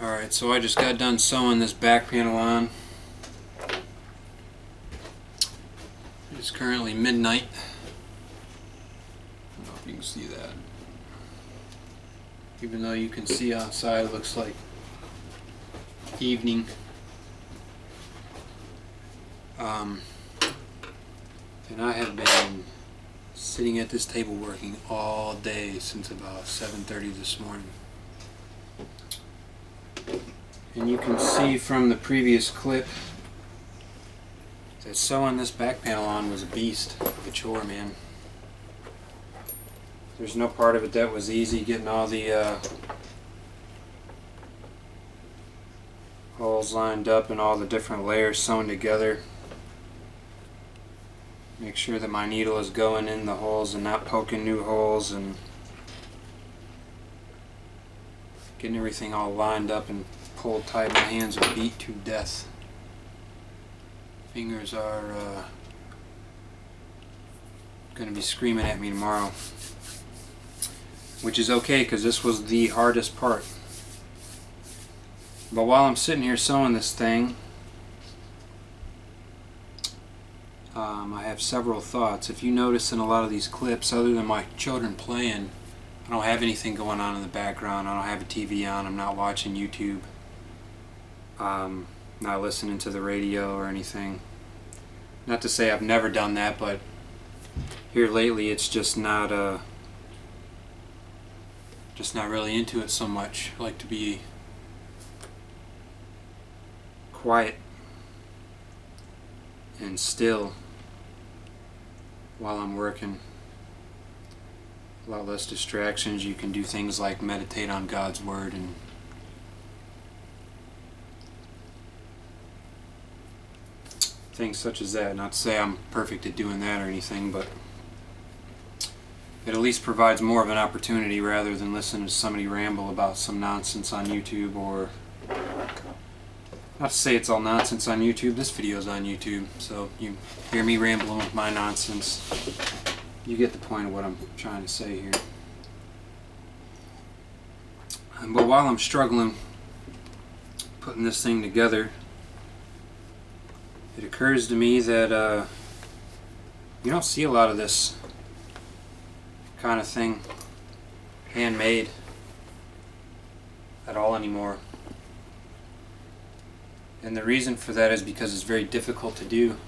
Alright, so I just got done sewing this back panel on. It's currently midnight. I don't know if you can see that. Even though you can see outside, it looks like evening. And I have been sitting at this table working all day since about 7:30 this morning. And you can see from the previous clip that sewing this back panel on was a beast of a chore, man. There's no part of it that was easy. Getting all the holes lined up and all the different layers sewn together. Make sure that my needle is going in the holes and not poking new holes, and getting everything all lined up and pulled tight. My hands are beat to death. Fingers are going to be screaming at me tomorrow, which is okay because this was the hardest part. But while I'm sitting here sewing this thing, I have several thoughts. If you notice in a lot of these clips, other than my children playing, I don't have anything going on in the background. I don't have a TV on. I'm not watching YouTube. Not listening to the radio or anything. Not to say I've never done that, but here lately it's just not really into it so much. I like to be quiet and still while I'm working. A lot less distractions. You can do things like meditate on God's Word and things such as that. Not to say I'm perfect at doing that or anything, but it at least provides more of an opportunity rather than listening to somebody ramble about some nonsense on YouTube. Or not to say it's all nonsense on YouTube. This video's on YouTube, so you hear me rambling with my nonsense. You get the point of what I'm trying to say here. But while I'm struggling putting this thing together, it occurs to me that you don't see a lot of this kind of thing handmade at all anymore. And the reason for that is because it's very difficult to do.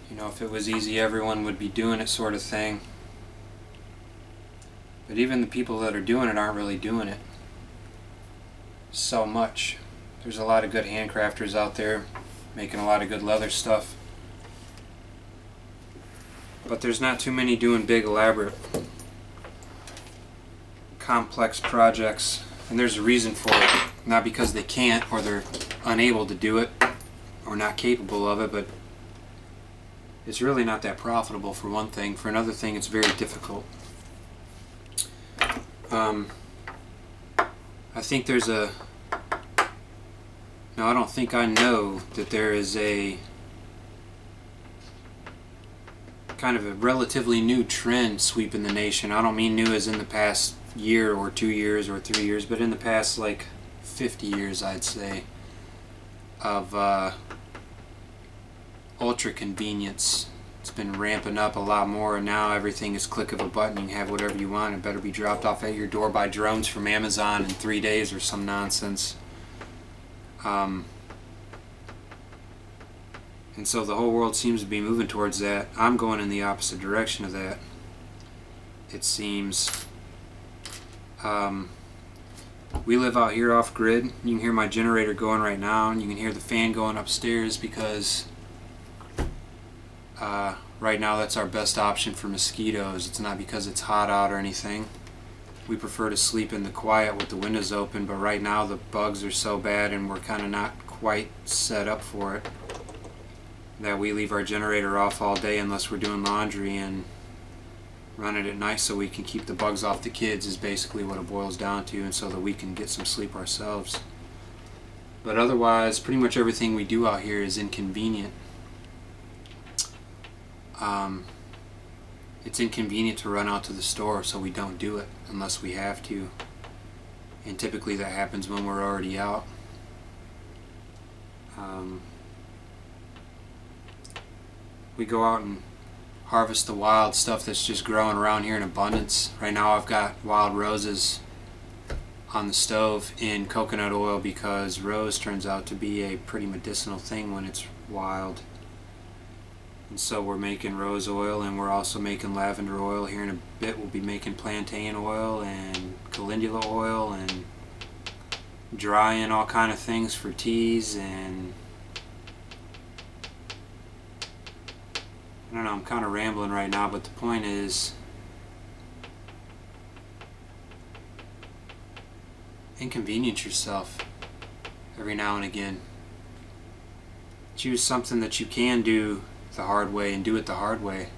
You know, if it was easy, everyone would be doing it, sort of thing. But even the people that are doing it aren't really doing it so much. There's a lot of good handcrafters out there making a lot of good leather stuff, but there's not too many doing big, elaborate, complex projects. And there's a reason for it. Not because they can't or they're unable to do it or not capable of it, but it's really not that profitable, for one thing. For another thing, it's very difficult. I think there's a... No, I don't think I know that there is a kind of a relatively new trend sweeping the nation. I don't mean new as in the past year or 2 years or 3 years, but in the past like 50 years, I'd say, of ultra convenience. It's been ramping up a lot more, and now everything is click of a button. You can have whatever you want. It better be dropped off at your door by drones from Amazon in 3 days or some nonsense. And so the whole world seems to be moving towards that. I'm going in the opposite direction of that, it seems. We live out here off grid. You can hear my generator going right now, and you can hear the fan going upstairs because right now that's our best option for mosquitoes. It's not because it's hot out or anything. We prefer to sleep in the quiet with the windows open, but right now the bugs are so bad and we're kind of not quite set up for it that we leave our generator off all day unless we're doing laundry, and run it at night so we can keep the bugs off the kids is basically what it boils down to, and so that we can get some sleep ourselves. But otherwise, pretty much everything we do out here is inconvenient. It's inconvenient to run out to the store, so we don't do it unless we have to. and typically that happens when we're already out. We go out and harvest the wild stuff that's just growing around here in abundance. Right now I've got wild roses on the stove in coconut oil because rose turns out to be a pretty medicinal thing when it's wild. And so we're making rose oil, and we're also making lavender oil. Here in a bit we'll be making plantain oil and calendula oil and drying all kind of things for teas. And I don't know, I'm kind of rambling right now, but the point is, inconvenience yourself every now and again. Choose something that you can do the hard way and do it the hard way.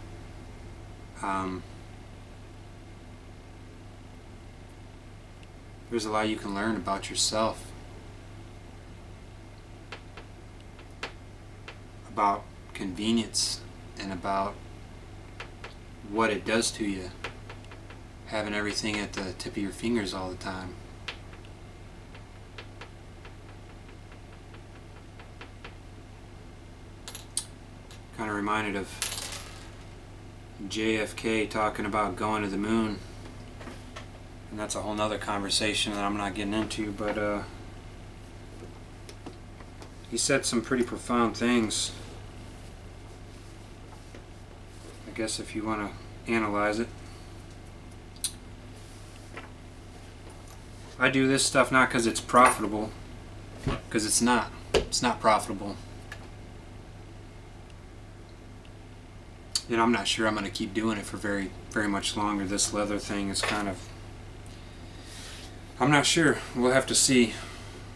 There's a lot you can learn about yourself, about convenience, and about what it does to you, having everything at the tip of your fingers all the time. Kind of reminded of JFK talking about going to the moon, and that's a whole nother conversation that I'm not getting into, but he said some pretty profound things. I guess if you want to analyze it. I do this stuff not because it's profitable, because it's not. It's not profitable. And I'm not sure I'm going to keep doing it for very, very much longer. This leather thing is kind of... I'm not sure. We'll have to see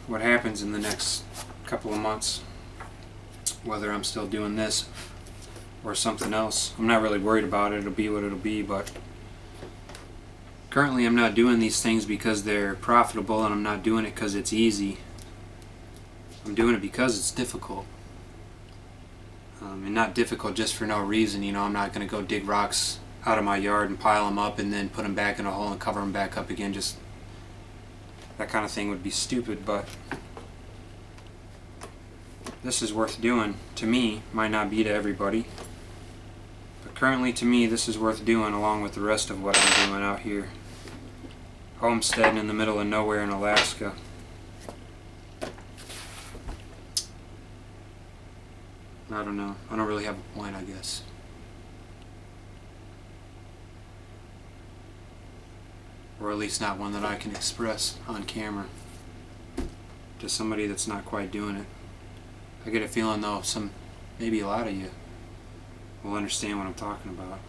what happens in the next couple of months. Whether I'm still doing this or something else. I'm not really worried about it. It'll be what it'll be, but currently I'm not doing these things because they're profitable, and I'm not doing it because it's easy. I'm doing it because it's difficult. And not difficult just for no reason. You know, I'm not going to go dig rocks out of my yard and pile them up and then put them back in a hole and cover them back up again. Just that kind of thing would be stupid, but this is worth doing. To me, might not be to everybody, but currently to me this is worth doing, along with the rest of what I'm doing out here homesteading in the middle of nowhere in Alaska. I don't know. I don't really have a point, I guess. Or at least not one that I can express on camera to somebody that's not quite doing it. I get a feeling though maybe a lot of you will understand what I'm talking about.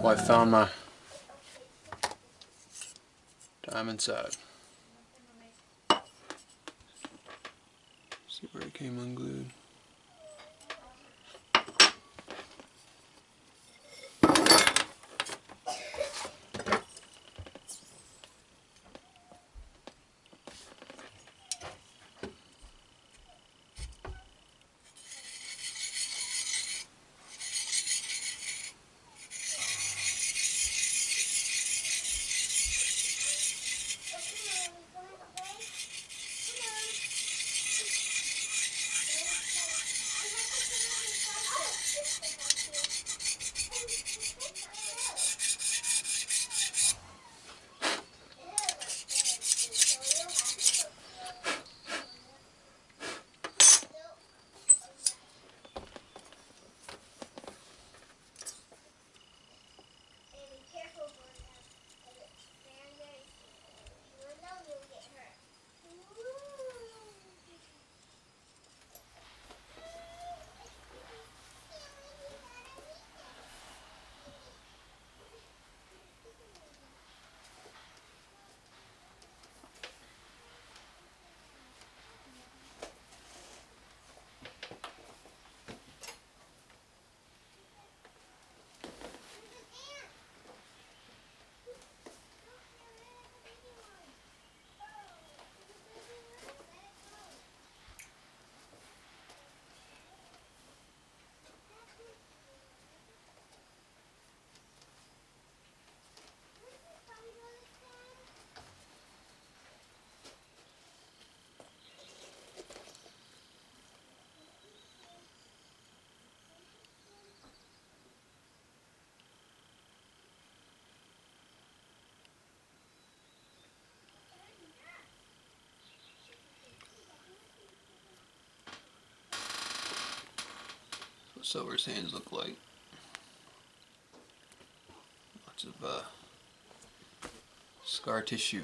Well, I found my diamond side. See where it came unglued. Silver's hands look like. Lots of scar tissue.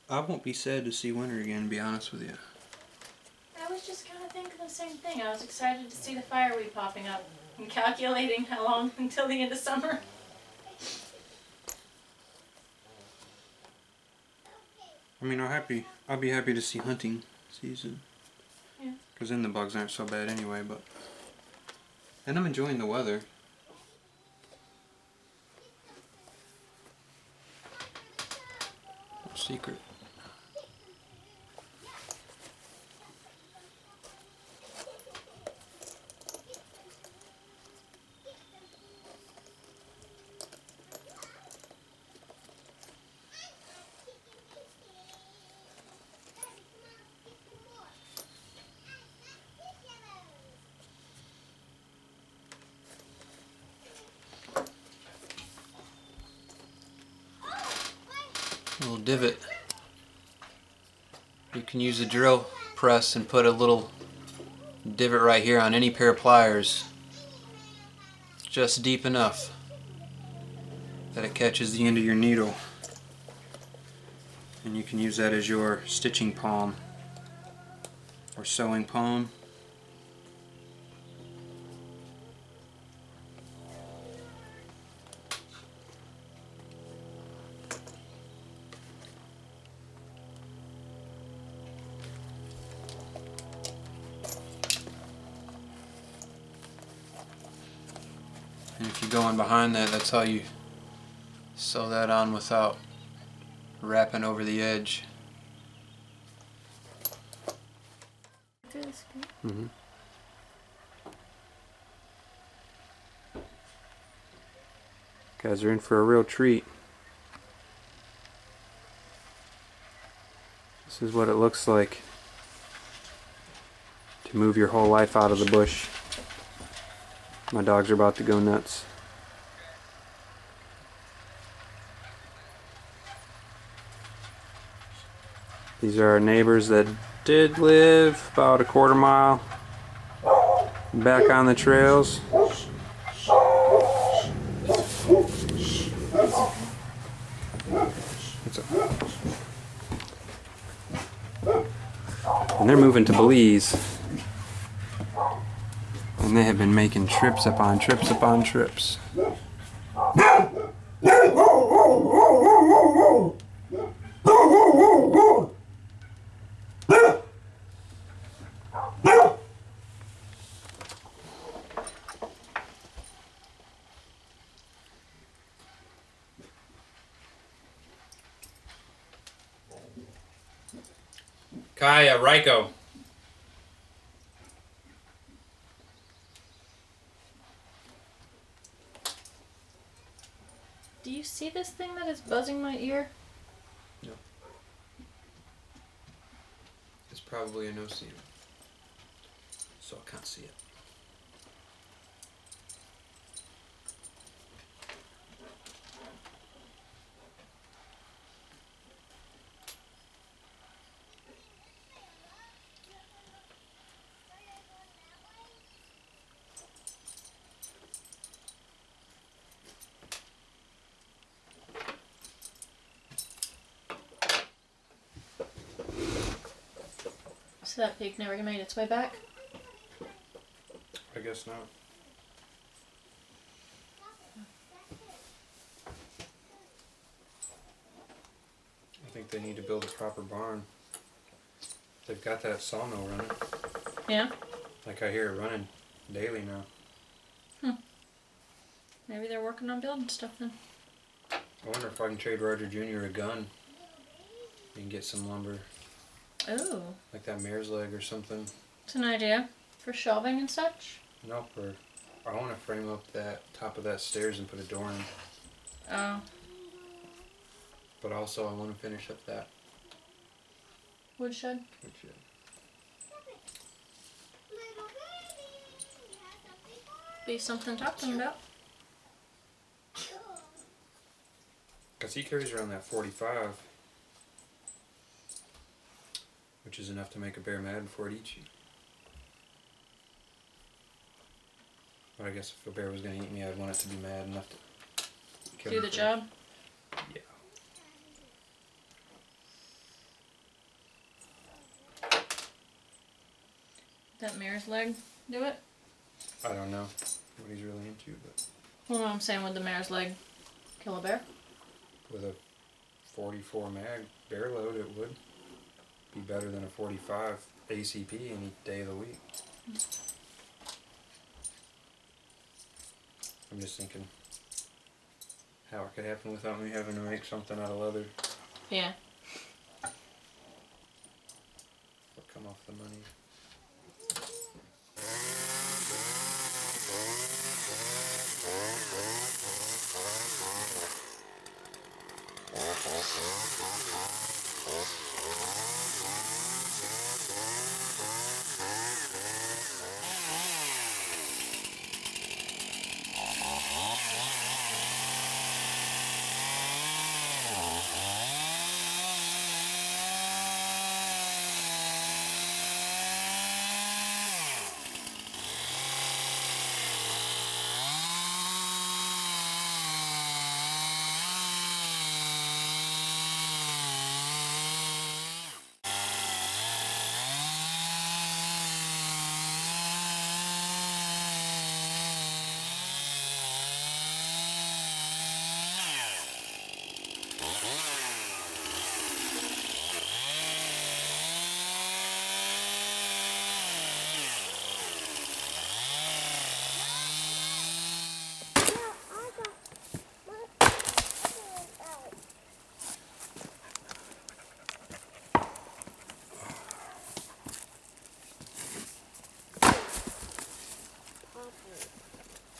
I won't be sad to see winter again, to be honest with you. I was just kind of thinking the same thing. I was excited to see the fireweed popping up and calculating how long until the end of summer. I mean, I'll be happy to see hunting season. Yeah. Because then the bugs aren't so bad anyway, but... And I'm enjoying the weather. No secret. A little divot. You can use a drill press and put a little divot right here on any pair of pliers, just deep enough that it catches the end of your needle, and you can use that as your stitching palm or sewing palm. And if you go in behind that, that's how you sew that on without wrapping over the edge. Mm-hmm. Guys are in for a real treat. This is what it looks like to move your whole life out of the bush. My dogs are about to go nuts. These are our neighbors that did live about a quarter mile back on the trails. And they're moving to Belize. And they have been making trips upon trips upon trips. Kaya, Ryko. Do you see this thing that is buzzing my ear? No. It's probably a no-seam, so I can't see it. So that pig never made its way back? I guess not. I think they need to build a proper barn. They've got that sawmill running. Yeah? Like I hear it running daily now. Maybe they're working on building stuff then. I wonder if I can trade Roger Jr. a gun and get some lumber. Oh. Like that mare's leg or something. It's an idea. For shelving and such? Nope, or I want to frame up that top of that stairs and put a door in. Oh. But also I want to finish up that Woodshed. Woodshed. Be something to talk to him about. Because he carries around that 45, which is enough to make a bear mad before it eats you. But I guess if a bear was going to eat me, I'd want it to be mad enough to kill Do me the first. job. Yeah. That mare's leg do it? I don't know what he's really into, but Well, no, I'm saying with the mare's leg kill a bear. with a 44 mag bear load, it would be better than a 45 ACP any day of the week. I'm just thinking how it could happen without me having to make something out of leather Yeah. or come off the money.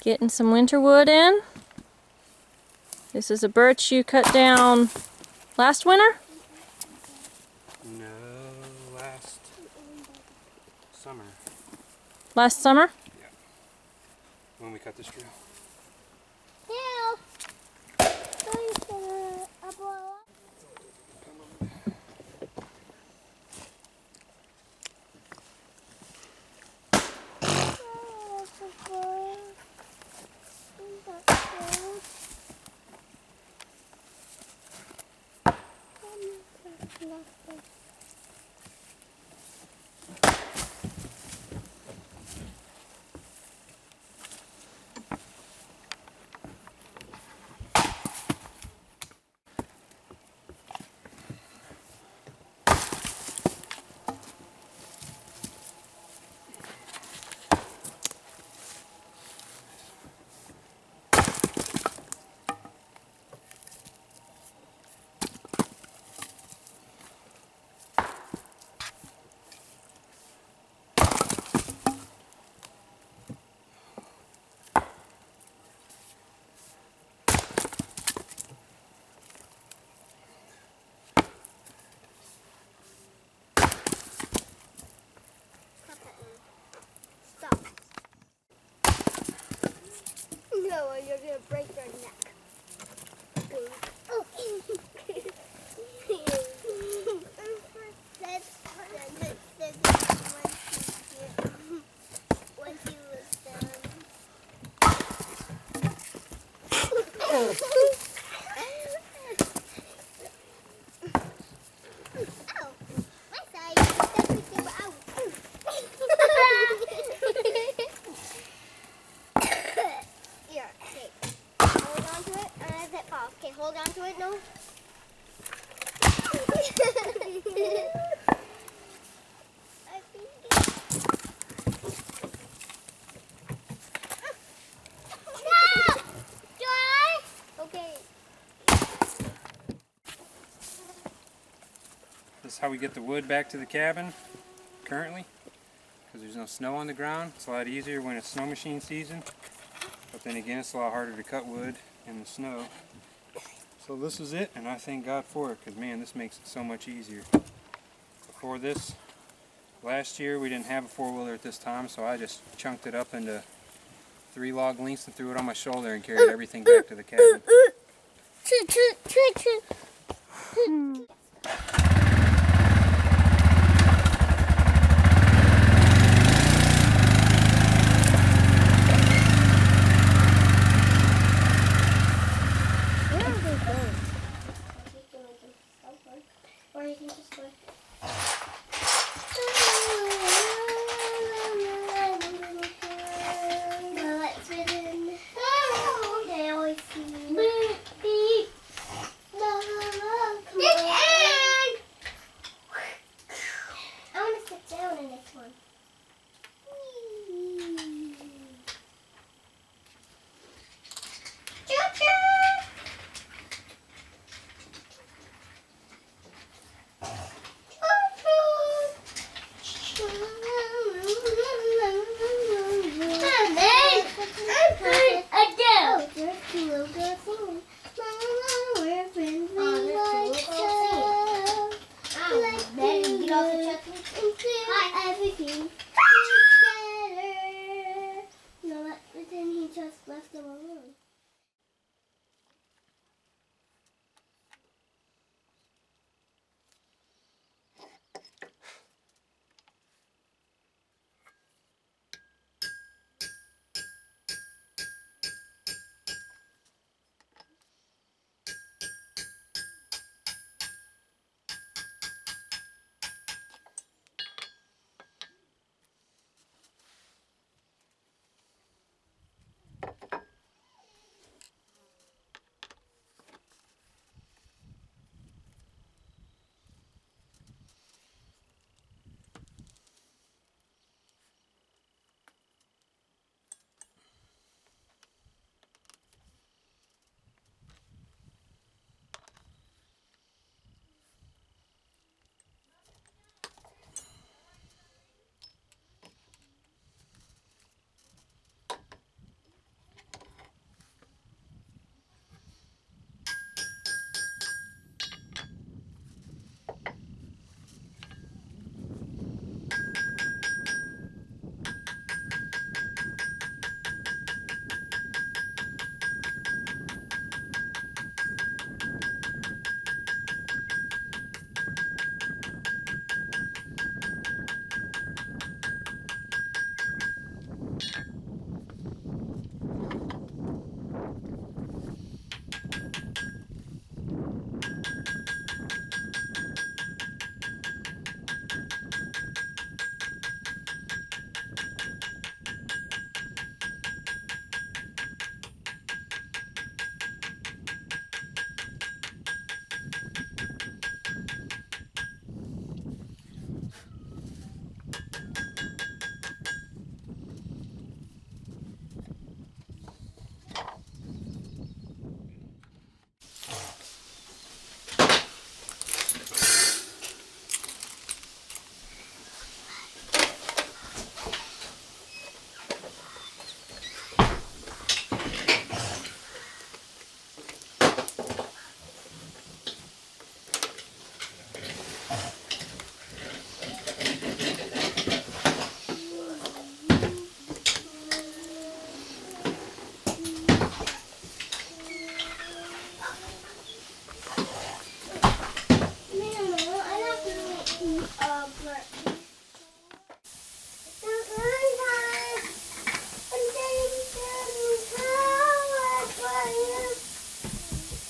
Getting some winter wood in. This is a birch you cut down last winter? No, last summer Last summer? when we cut this tree. No, you're gonna break your neck. Oh. Once you was done. Ow, my side. That's what they were out. Here, okay. Hold on to it, and as it falls. Okay, hold on to it, no? I think no! Joy! Okay. This is how we get the wood back to the cabin currently, because there's no snow on the ground. It's a lot easier when it's snow machine season, but then again it's a lot harder to cut wood in the snow. So this is it, and I thank God for it, because man, this makes it so much easier. for this. Last year we didn't have a four-wheeler at this time, so I just chunked it up into 3 log lengths and threw it on my shoulder and carried everything back to the cabin. Or you can just go. Well, let's fit in. They always see me. Beep. La la la. Come on. I want to sit down in this one. Choo-choo. Everything together. No, but then he just left them alone.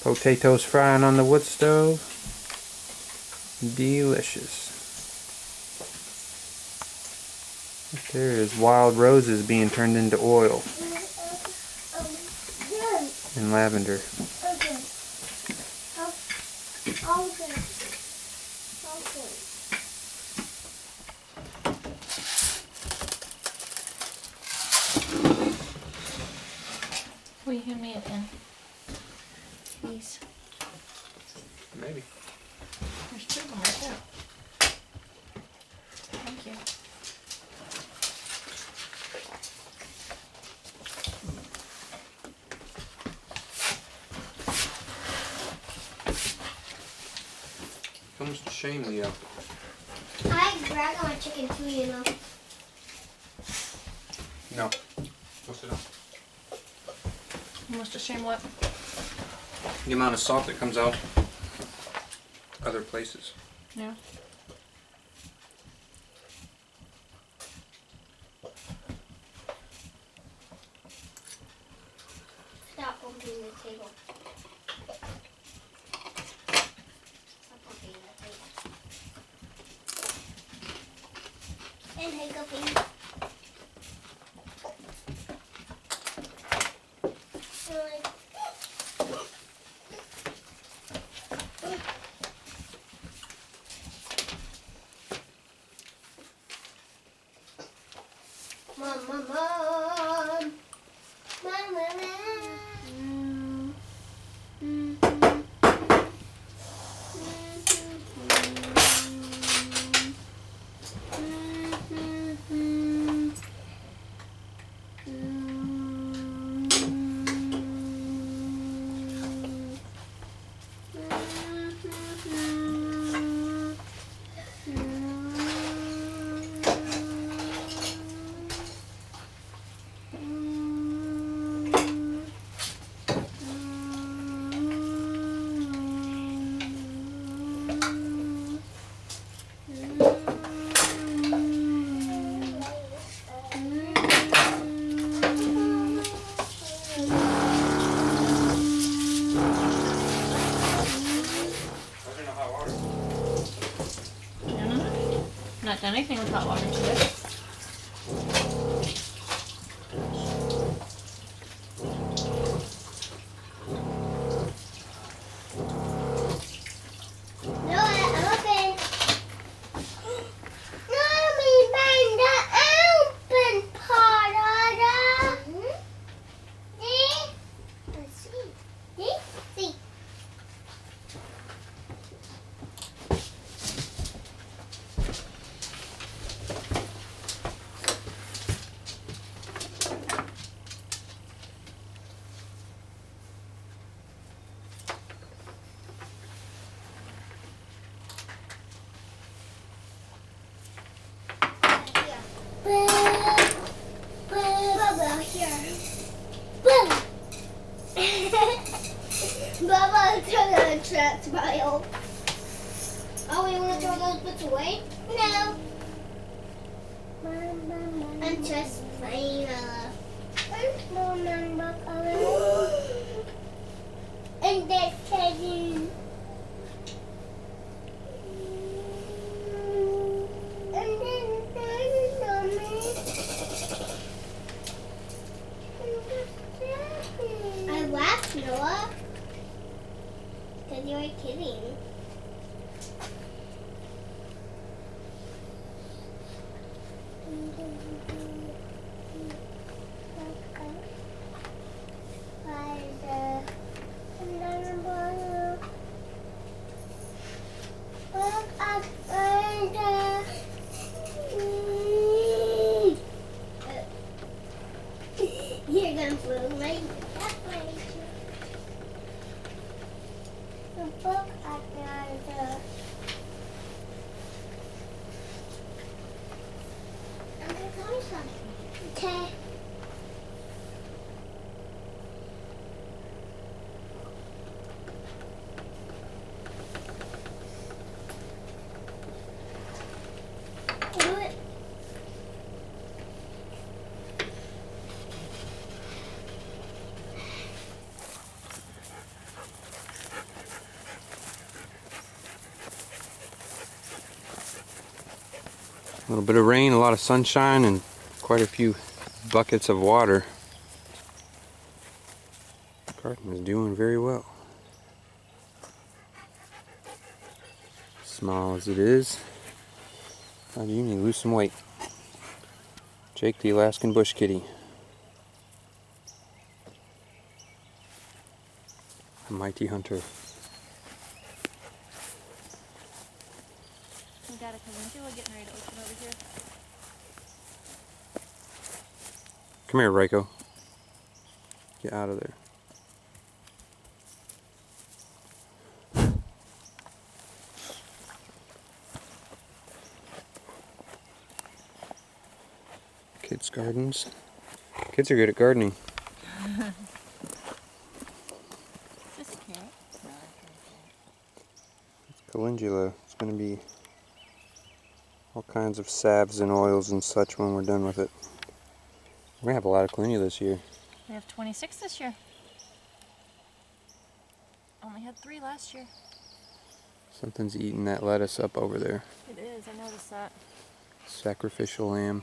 Potatoes frying on the wood stove. Delicious. There is wild roses being turned into oil. And lavender. Will you hand me a pen? Please. Maybe. There's 2 more too. Thank you. Comes to shame, Leo. brag on my chicken too, you know. No. Go sit down. Most ashamed what? The amount of salt that comes out other places. Yeah. Stop bumping the table. Stop bumping the table. And hiccuping. Mom, mom, mom. Mom, mom, mom. Not done anything with hot water today. No, I'm open. Mommy, find the open part of the. See? Let's see. See? See. Bubba here. Bubba, throw the trash pile. Oh, you want to throw those bits away? No. I'm just playing and that's tagging. And then there's mommy. I laughed, Noah. Because you were kidding. You're gonna blow my the book I got. I'm gonna tell you something. Okay. Do it. A little bit of rain, a lot of sunshine, and quite a few buckets of water. Carton is doing very well. Small as it is, you need to lose some weight. Jake, the Alaskan bush kitty. A mighty hunter. We got a calendula getting ready to open over here. Come here, Reiko. Get out of there. Kids' gardens. Kids are good at gardening. Is this a carrot? No, Calendula. It's going to be all kinds of salves and oils and such when we're done with it. We're going to have a lot of calendula this year. we have 26 this year. Only had 3 last year. Something's eating that lettuce up over there. It is, I noticed that. Sacrificial lamb.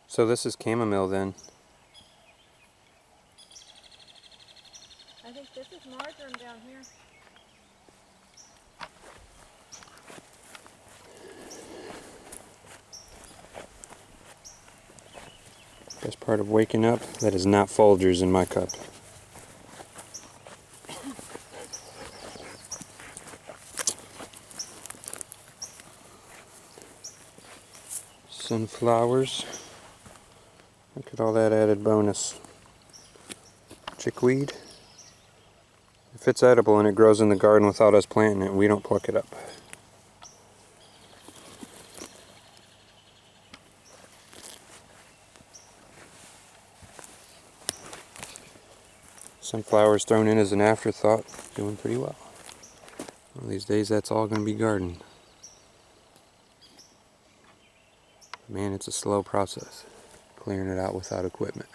So this is chamomile then. I think this is marjoram down here. Best part of waking up, that is not Folgers in my cup. Sunflowers. Look at all that added bonus. Chickweed. If it's edible and it grows in the garden without us planting it, we don't pluck it up. Sunflowers thrown in as an afterthought, doing pretty well. One of these days that's all going to be garden. Man, it's a slow process, clearing it out without equipment.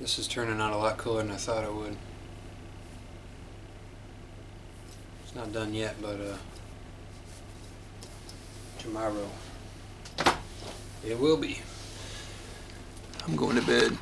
This is turning out a lot cooler than I thought it would. It's not done yet, but tomorrow it will be. I'm going to bed.